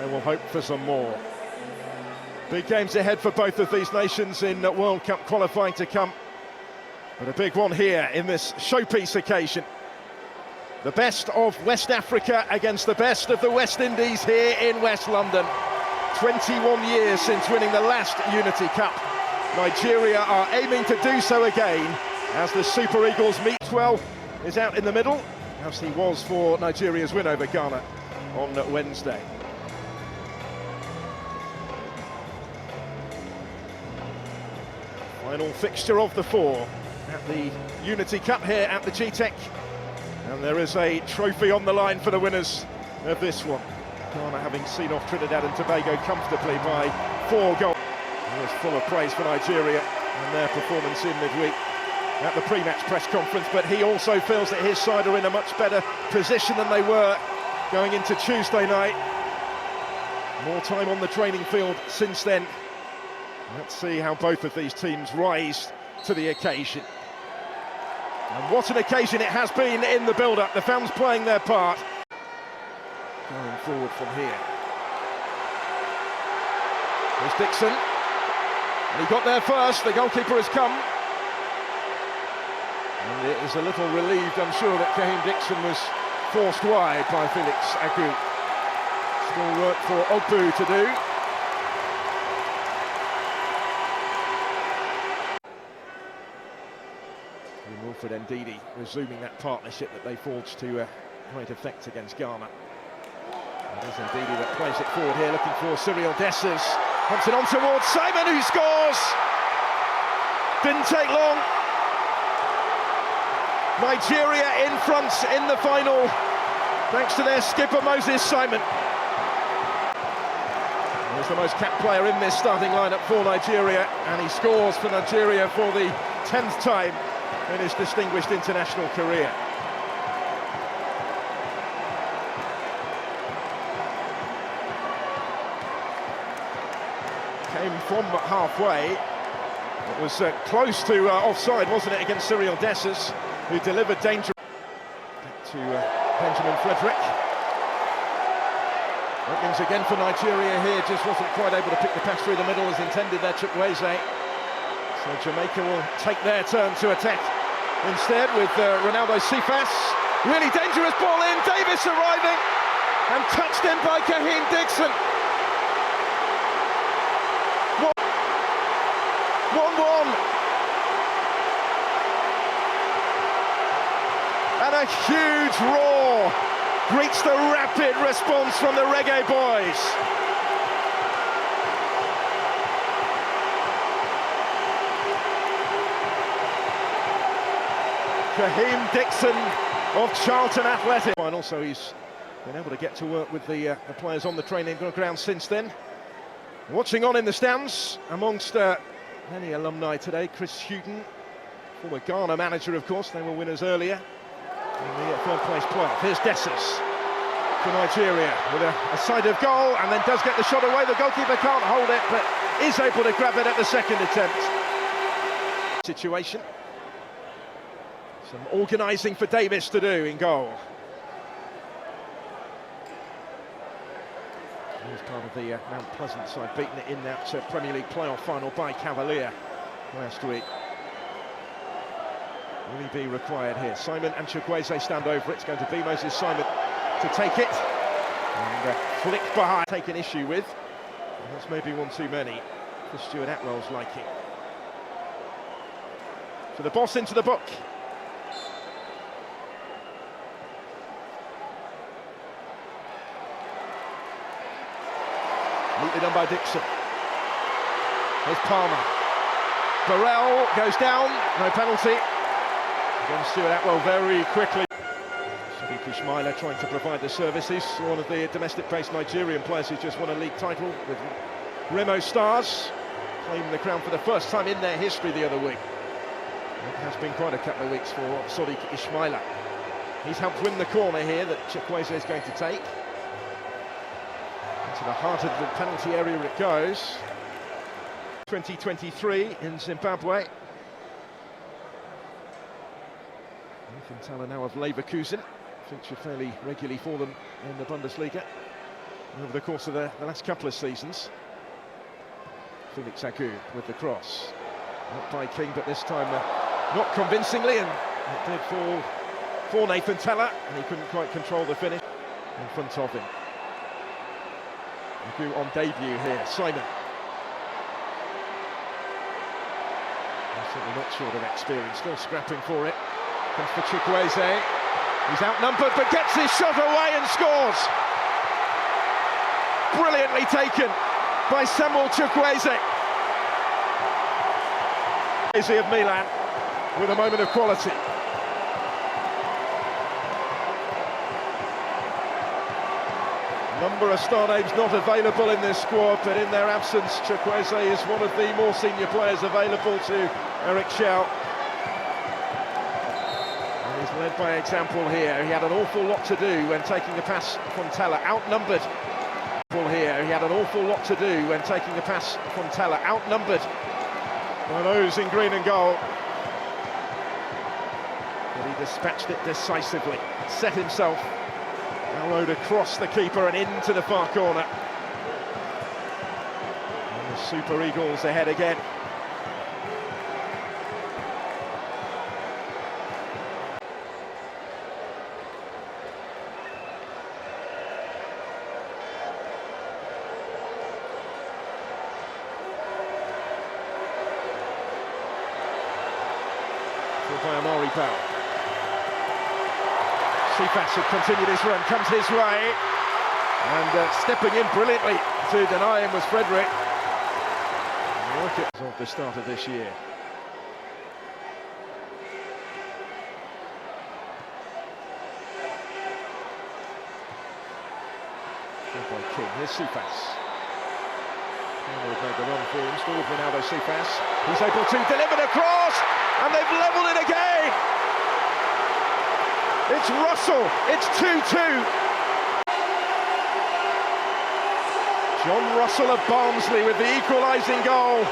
So we'll hope for some more. Big games ahead for both of these nations in World Cup qualifying to come. But a big one here in this showpiece occasion. The best of West Africa against the best of the West Indies here in West London. 21 years since winning the last Unity Cup. Nigeria are aiming to do so again as the Super Eagles meet. 12 is out in the middle, as he was for Nigeria's win over Ghana on Wednesday. Final fixture of the four at the Unity Cup here at the G-Tech. And there is a trophy on the line for the winners of this one. Ghana having seen off Trinidad and Tobago comfortably by 4 goals. He was full of praise for Nigeria and their performance in midweek at the pre-match press conference, but he also feels that his side are in a much better position than they were going into Tuesday night. More time on the training field since then. Let's see how both of these teams rise to the occasion. And what an occasion it has been in the build-up. The fans playing their part. Going forward from here. Here's Dixon. And he got there first. The goalkeeper has come. And it is a little relieved, I'm sure, that Kahim Dixon was forced wide by Felix Agu. Still work for Ogbu to do. Wilfred Ndidi resuming that partnership that they forged to great effect against Ghana. It is Ndidi that plays it forward here, looking for Cyril Dessers. Pumps it on towards Simon, who scores! Didn't take long. Nigeria in front in the final, thanks to their skipper Moses Simon. He's the most capped player in this starting lineup for Nigeria, and he scores for Nigeria for the 10th time in his distinguished international career. Came from halfway. It was close to offside, wasn't it, against Cyril Dessers, who delivered danger to Benjamin Frederick. Openings again for Nigeria here, just wasn't quite able to pick the pass through the middle as intended there, Chukwueze. So Jamaica will take their turn to attack instead with Ronaldo Cephas. Really dangerous ball in, Davis arriving and touched in by Kahim Dixon. 1-1. And a huge roar greets the rapid response from the Reggae Boyz. Kahim Dixon of Charlton Athletic. And also he's been able to get to work with the players on the training ground since then. Watching on in the stands amongst many alumni today, Chris Hughton, former Ghana manager of course, they were winners earlier in the third place playoff. Here's Dessers for Nigeria with a side of goal and then does get the shot away. The goalkeeper can't hold it but is able to grab it at the second attempt. Situation. Some organising for Davis to do in goal. He was part of the Mount Pleasant side, beating it in that Premier League playoff final by Cavalier last week. Will he be required here? Simon and Chukwueze stand over it. It's going to be Moses Simon to take it. And flick behind, taken issue with. And that's maybe one too many for Stuart Atwell's liking. So the boss into the book. Neatly done by Dixon. Here's Palmer. Burrell goes down, no penalty. Again, Stuart Atwell very quickly. Sadiq Ismaila trying to provide the services. One of the domestic-based Nigerian players who's just won a league title with Remo Stars, claiming the crown for the first time in their history the other week. It has been quite a couple of weeks for Sadiq Ismaila. He's helped win the corner here that Chukwueze is going to take. Into the heart of the penalty area it goes. 2023 in Zimbabwe. Nathan Teller now of Leverkusen, feature fairly regularly for them in the Bundesliga. over the course of the last couple of seasons. Felix Agu with the cross. Not by King, but this time not convincingly, and it did fall for Nathan Teller, and he couldn't quite control the finish in front of him. Agu on debut here, Simon. Certainly not short of experience, still scrapping for it. Comes for Chukwueze. He's outnumbered, but gets his shot away and scores! Brilliantly taken by Samuel Chukwueze. Of Milan with a moment of quality. Number of star names not available in this squad, but in their absence, Chukwueze is one of the more senior players available to Eric Schau. And he's led by example here. He had an awful lot to do when taking a pass from Teller, outnumbered. Here, he had an awful lot to do when taking a pass from Teller, outnumbered by those in green and gold. But he dispatched it decisively, set himself, arrowed across the keeper and into the far corner. And the Super Eagles ahead again. By Amari Bell. Cephas had continued his run, comes his way, and stepping in brilliantly to deny him was Frederick. Wickets of the start of this year. By King, here's Cephas. They've made the run for him, stalled Ronaldo Cephas. He's able to deliver the cross, and they've levelled it again! It's Russell, it's 2-2. John Russell of Barnsley with the equalising goal.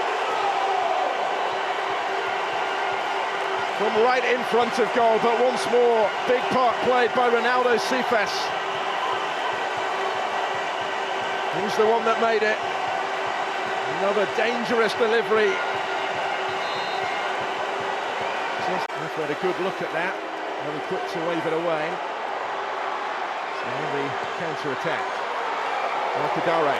From right in front of goal, but once more, big part played by Ronaldo Cephas. He's the one that made it. Another dangerous delivery. Just had a good look at that. Very quick to wave it away. So now the counter-attack. Arkadare.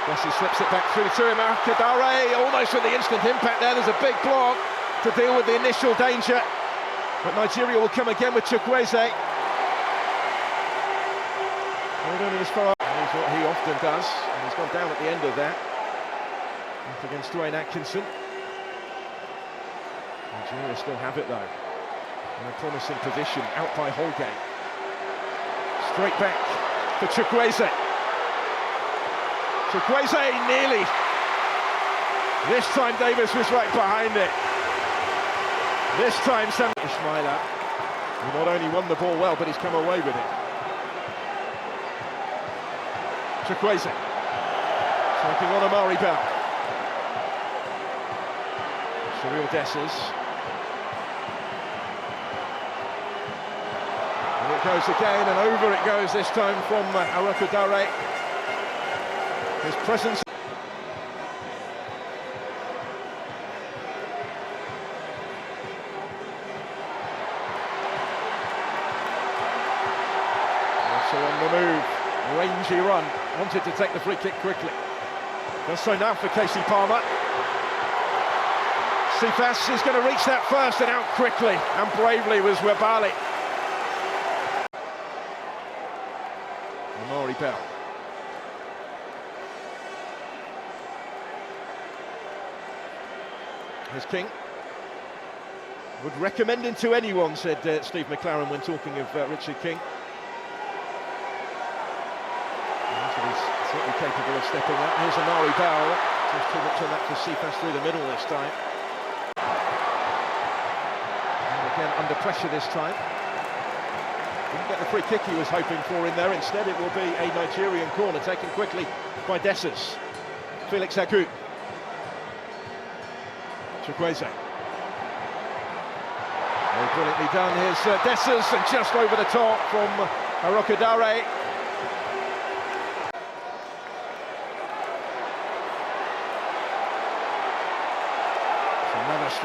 Bessie slips it back through to him. Arkadare almost with the instant impact there. There's a big block to deal with the initial danger. But Nigeria will come again with Chukwueze. Only as far as what he often does, and he's gone down at the end of that. Up against Dwayne Atkinson. Nigeria still have it though. In a promising position, out by Holgate. Straight back for Chukwueze. Chukwueze nearly. This time Davis was right behind it. This time Sam Ismaila, who not only won the ball well, but he's come away with it. Chukwueze taking on Amari Bell. Surreal Dessers. And it goes again, and over it goes this time from Arkadare. His presence. Also on the move, rangy run. Wanted to take the free kick quickly. Does so now for Casey Palmer. Cephas is going to reach that first and out quickly, and bravely was Webali. Amari Bell. Here's King. Would recommend him to anyone, said Steve McLaren when talking of Richard King. Certainly capable of stepping up. Here's Amari Bell. Just too much on that for Cephas through the middle this time. And again under pressure this time. Didn't get the free kick he was hoping for in there. Instead it will be a Nigerian corner taken quickly by Dessers. Felix Agu. Chukwueze. Very brilliantly done. Here's Dessers, and just over the top from Arkadare.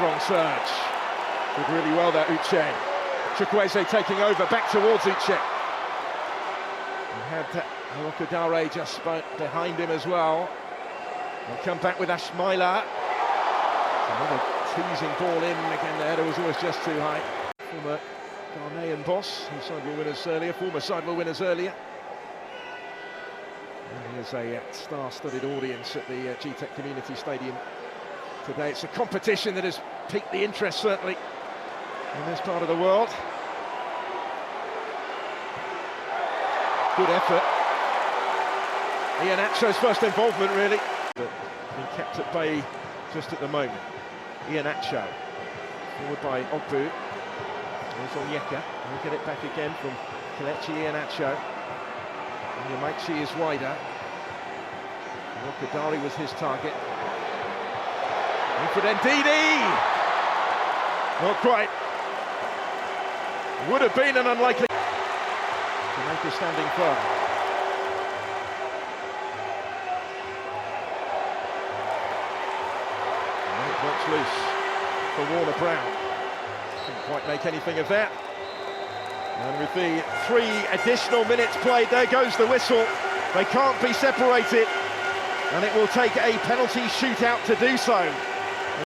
strong surge. Did really well there, Uche. Chukwueze taking over, back towards Uche. He had Alokadare just behind him as well. They'll come back with Ashmaila. Another teasing ball in again there, it was always just too high. Former Ghanaian boss, who former sidewell winners earlier. And here's a star-studded audience at the GTEC Community Stadium today. It's a competition that has piqued the interest, certainly, in this part of the world. Good effort. Iheanacho's first involvement, really, but being kept at bay just at the moment. Iheanacho, forward by Ogbu. There's Onyeka. We'll get it back again from Kelechi Iheanacho. And Yamaichi is wider. Kadari was his target. Wilfred Ndidi! Not quite. Would have been an unlikely. Jamaica standing firm. And it works loose for Warner Brown. Couldn't quite make anything of that. And with the 3 additional minutes played, there goes the whistle. They can't be separated, and it will take a penalty shootout to do so.